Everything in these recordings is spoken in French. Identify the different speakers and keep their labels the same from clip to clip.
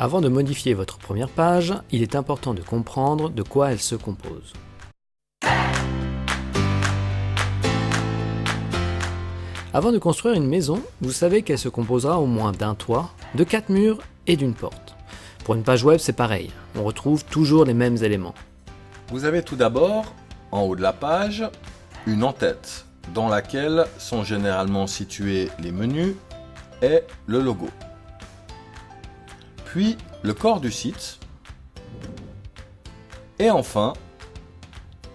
Speaker 1: Avant de modifier votre première page, il est important de comprendre de quoi elle se compose. Avant de construire une maison, vous savez qu'elle se composera au moins d'un toit, de 4 murs et d'une porte. Pour une page web, c'est pareil, on retrouve toujours les mêmes éléments.
Speaker 2: Vous avez tout d'abord, en haut de la page, une en-tête, dans laquelle sont généralement situés les menus et le logo. Puis le corps du site, et enfin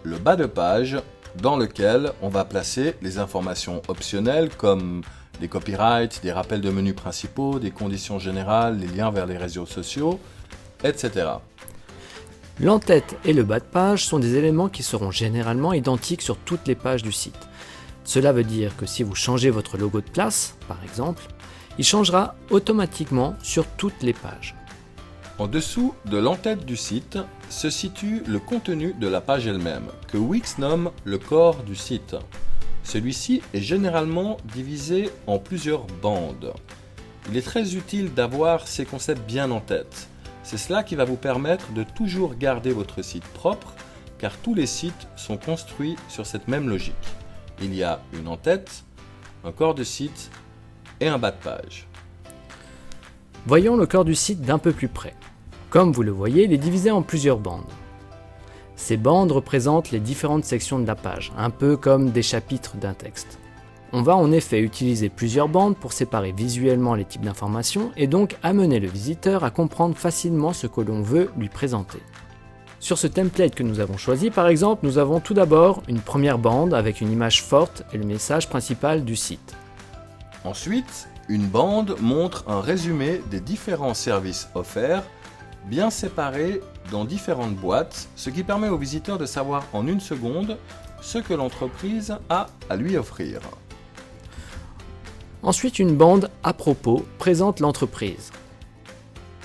Speaker 2: le bas de page dans lequel on va placer les informations optionnelles comme des copyrights, des rappels de menus principaux, des conditions générales, les liens vers les réseaux sociaux, etc.
Speaker 1: L'en-tête et le bas de page sont des éléments qui seront généralement identiques sur toutes les pages du site. Cela veut dire que si vous changez votre logo de place, par exemple, il changera automatiquement sur toutes les pages.
Speaker 2: En dessous de l'en-tête du site se situe le contenu de la page elle-même, que Wix nomme le corps du site. Celui-ci est généralement divisé en plusieurs bandes. Il est très utile d'avoir ces concepts bien en tête. C'est cela qui va vous permettre de toujours garder votre site propre, car tous les sites sont construits sur cette même logique. Il y a une en-tête, un corps de site et un bas de page.
Speaker 1: Voyons le corps du site d'un peu plus près. Comme vous le voyez, il est divisé en plusieurs bandes. Ces bandes représentent les différentes sections de la page, un peu comme des chapitres d'un texte. On va en effet utiliser plusieurs bandes pour séparer visuellement les types d'informations et donc amener le visiteur à comprendre facilement ce que l'on veut lui présenter. Sur ce template que nous avons choisi, par exemple, nous avons tout d'abord une première bande avec une image forte et le message principal du site.
Speaker 2: Ensuite, une bande montre un résumé des différents services offerts, bien séparés dans différentes boîtes, ce qui permet au visiteur de savoir en une seconde ce que l'entreprise a à lui offrir.
Speaker 1: Ensuite, une bande à propos présente l'entreprise.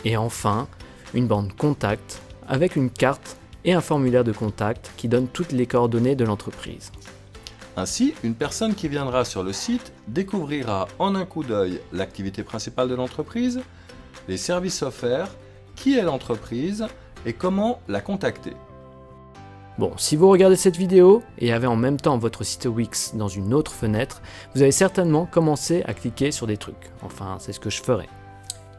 Speaker 1: Et enfin, une bande contact avec une carte et un formulaire de contact qui donne toutes les coordonnées de l'entreprise.
Speaker 2: Ainsi, une personne qui viendra sur le site découvrira en un coup d'œil l'activité principale de l'entreprise, les services offerts, qui est l'entreprise et comment la contacter.
Speaker 1: Bon, si vous regardez cette vidéo et avez en même temps votre site Wix dans une autre fenêtre, vous avez certainement commencé à cliquer sur des trucs. Enfin, c'est ce que je ferai.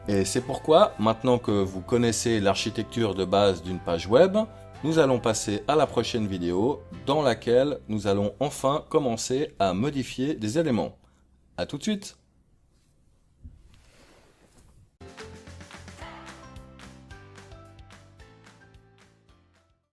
Speaker 2: Et c'est pourquoi, maintenant que vous connaissez l'architecture de base d'une page web, nous allons passer à la prochaine vidéo dans laquelle nous allons enfin commencer à modifier des éléments. À tout de suite!